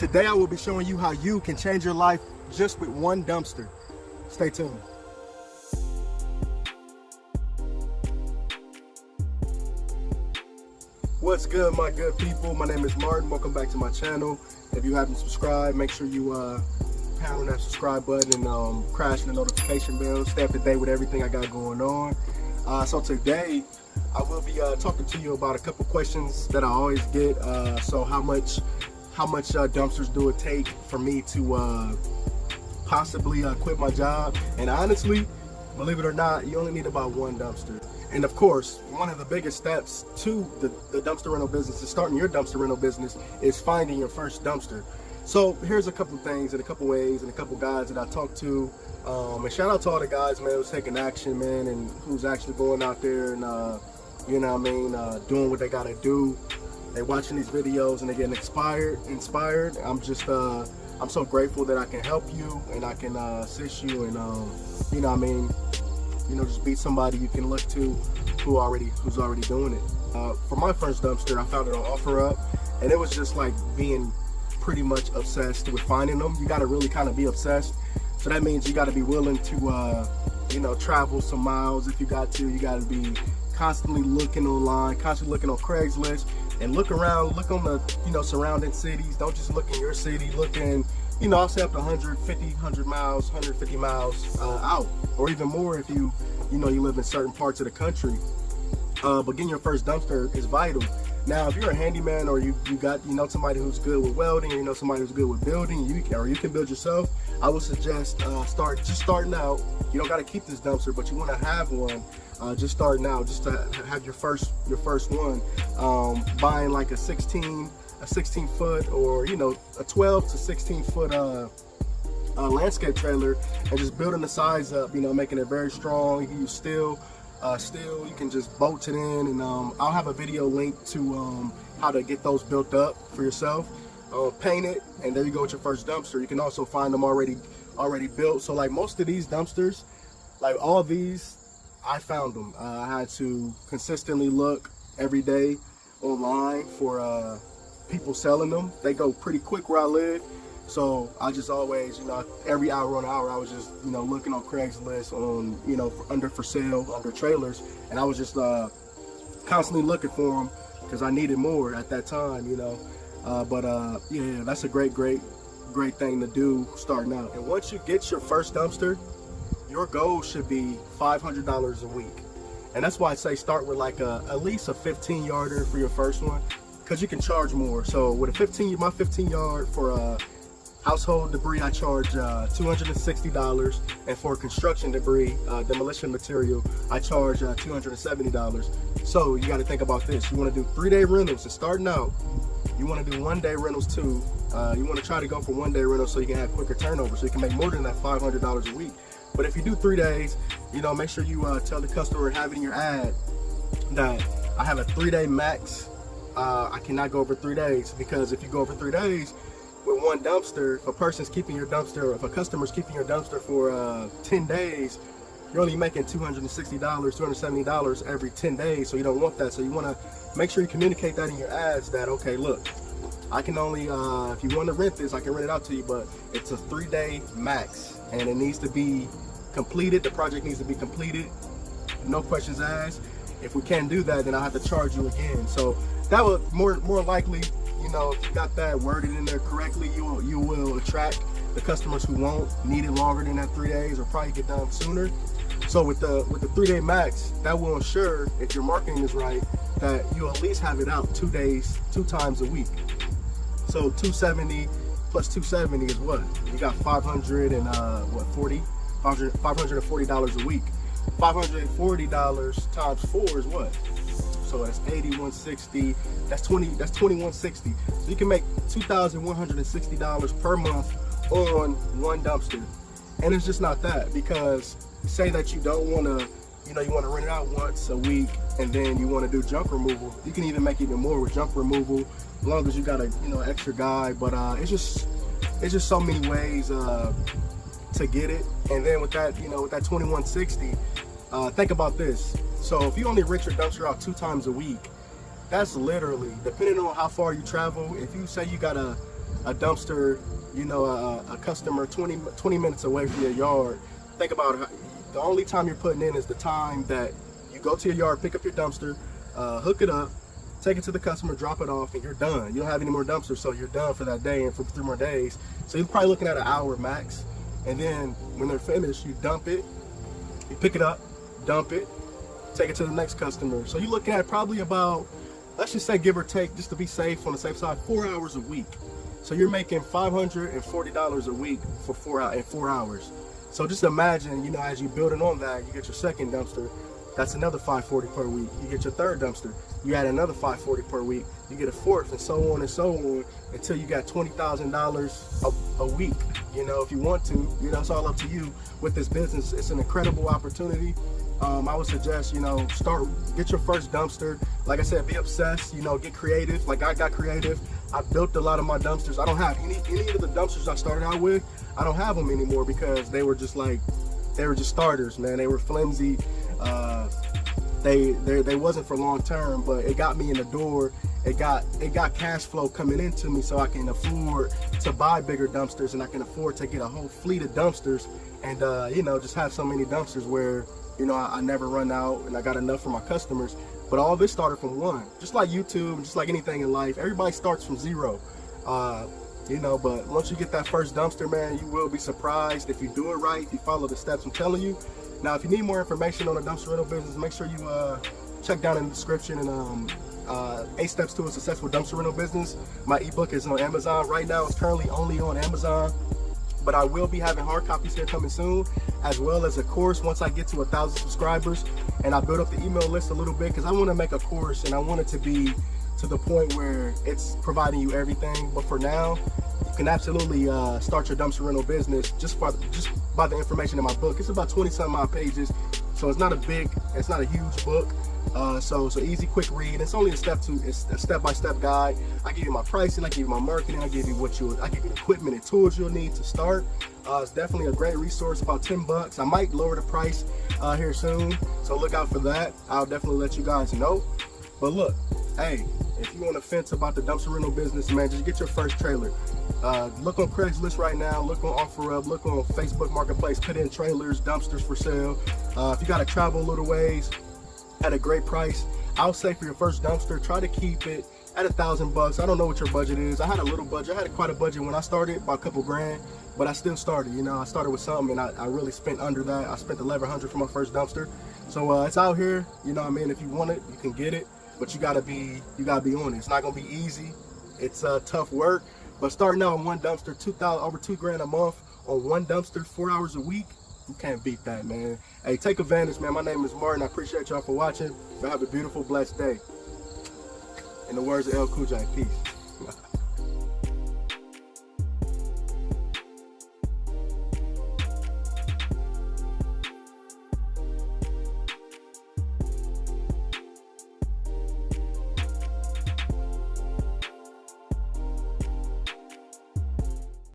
Today I will be showing you how you can change your life just with one dumpster. Stay tuned. What's good, my good people? My name is Martin. Welcome back to my channel. If you haven't subscribed, make sure you pound on that subscribe button and crash the notification bell. Stay up to date with everything I got going on. So today I will be talking to you about a couple questions that I always get. So how much dumpsters do it take for me to possibly quit my job? And honestly, believe it or not, you only need about one dumpster. And of course, one of the biggest steps to the dumpster rental business, is starting your dumpster rental business, is finding your first dumpster. So here's a couple things and a couple ways and a couple guys that I talked to. And shout out to all the guys, man, who's taking action, man, and who's actually going out there and, you know what I mean, doing what they gotta do. They watching these videos and they're getting inspired. I'm just, I'm so grateful that I can help you and I can assist you and, you know what I mean, just be somebody you can look to who's already doing it. For my first dumpster, I found it on OfferUp, and it was just like being pretty much obsessed with finding them. You got to really kind of be obsessed. So that means you got to be willing to, travel some miles if you got to. You got to be constantly looking online, constantly looking on Craigslist, and look around, look on the, surrounding cities. Don't just look in your city, look in, I'll say up to 150 miles out, or even more if you live in certain parts of the country. But getting your first dumpster is vital. Now, if you're a handyman or you got somebody who's good with welding, or somebody who's good with building, or you can build yourself, I would suggest starting out. You don't got to keep this dumpster, but you want to have one. Just starting out, just to have your first one. Buying like a 16 foot or a 12 to 16 foot landscape trailer, and just building the size up, making it very strong. You can use steel, you can just bolt it in, and I'll have a video link to how to get those built up for yourself. Paint it, and there you go with your first dumpster. You can also find them already built. So like most of these dumpsters, like all these, I found them. I had to consistently look every day online for people selling them. They go pretty quick where I live, so I just always, every hour on hour, I was just, looking on Craigslist on, for sale, under trailers, and I was just constantly looking for them because I needed more at that time, yeah, that's a great thing to do starting out. And once you get your first dumpster, your goal should be $500 a week. And that's why I say start with like at least a 15-yarder for your first one, because you can charge more. So with my 15-yard for household debris, I charge $260, and for construction debris, demolition material, I charge $270. So you got to think about this. You want to do 3-day rentals. And starting out, you want to do 1-day rentals too. You want to try to go for 1-day rentals so you can have quicker turnover, so you can make more than that $500 a week. But if you do 3 days, make sure you tell the customer, have it in your ad, that I have a 3-day max. I cannot go over 3 days, because if you go over 3 days with one dumpster, if a customer's keeping your dumpster for 10 days, you're only making $260, $270 every 10 days. So you don't want that. So you want to make sure you communicate that in your ads, that, okay, look, I can only, if you want to rent this, I can rent it out to you, but it's a 3-day max, and it needs to be completed. The project needs to be completed, no questions asked. If we can't do that, then I'll have to charge you again. So that would more likely, if you got that worded in there correctly, you will attract the customers who won't need it longer than that 3 days, or probably get done sooner. So with the 3-day max, that will ensure, if your marketing is right, that you at least have it out 2 days, 2 times a week. So 270 plus 270 is what? You got $540 a week. $540 times 4 is what? So that's 8160. That's 2160. So you can make $2,160 per month on one dumpster. And it's just not that, because say that you don't want to, you want to rent it out once a week, and then you want to do junk removal. You can even make even more with junk removal, as long as you got a extra guy. But it's just so many ways to get it. And then with that, with that 2160, think about this. So if you only rent your dumpster out 2 times a week, that's literally, depending on how far you travel, if you say you got a a dumpster, you know, a customer 20 minutes away from your yard, think about how, the only time you're putting in is the time that you go to your yard, pick up your dumpster, hook it up, take it to the customer, drop it off, and you're done. You don't have any more dumpsters, so you're done for that day and for 3 more days. So you're probably looking at an hour max. And then when they're finished, you dump it, you pick it up, dump it, take it to the next customer. So you're looking at probably about, let's just say give or take, just to be safe, on the safe side, 4 hours a week. So you're making $540 a week for 4 hours. So just imagine, you know, as you're building on that, you get your second dumpster, that's another $540 per week. You get your third dumpster, you add another $540 per week. You get a fourth, and so on and so on, until you got $20,000 a week. You know, if you want to, you know, it's all up to you with this business. It's an incredible opportunity. I would suggest, you know, get your first dumpster. Like I said, be obsessed, you know, get creative. Like I got creative. I built a lot of my dumpsters. I don't have any of the dumpsters I started out with. I don't have them anymore because they were just starters, man. They were flimsy. They wasn't for long term, but it got me in the door. It got cash flow coming into me, so I can afford to buy bigger dumpsters, and I can afford to get a whole fleet of dumpsters, and you know, just have so many dumpsters where, you know, I never run out, and I got enough for my customers. But all this started from one, just like YouTube, just like anything in life. Everybody starts from zero, you know. But once you get that first dumpster, man, you will be surprised if you do it right, if you follow the steps I'm telling you. Now, if you need more information on the dumpster rental business, make sure you check down in the description and 8 Steps to a Successful Dumpster Rental Business. My ebook is on Amazon right now. It's currently only on Amazon, but I will be having hard copies here coming soon, as well as a course once I get to 1,000 subscribers, and I build up the email list a little bit, because I want to make a course and I want it to be to the point where it's providing you everything. But for now, you can absolutely start your dumpster rental business just by the information in my book. It's about 20-some odd pages, so it's not a huge book. So easy, quick read. It's only it's a step-by-step guide. I give you my pricing, I give you my marketing, I give you the equipment and tools you'll need to start. It's definitely a great resource, about 10 bucks. I might lower the price here soon, so look out for that. I'll definitely let you guys know. But look, hey, if you on the fence about the dumpster rental business, man, just get your first trailer. Look on Craigslist right now, look on OfferUp, look on Facebook Marketplace, put in trailers, dumpsters for sale. If you gotta travel a little ways at a great price, I'll say for your first dumpster, try to keep it at $1,000. I don't know what your budget is. I had a little budget. I had quite a budget when I started, by a couple grand, but I still started. You know, I started with something, and I really spent under that. I spent $1,100 for my first dumpster. So it's out here. You know what I mean? If you want it, you can get it, but you gotta be on it. It's not gonna be easy. It's tough work, but starting out on one dumpster, over $2,000 a month on one dumpster, 4 hours a week, you can't beat that, man. Hey, take advantage, man. My name is Martin. I appreciate y'all for watching. But have a beautiful, blessed day. In the words of El Kujai, peace.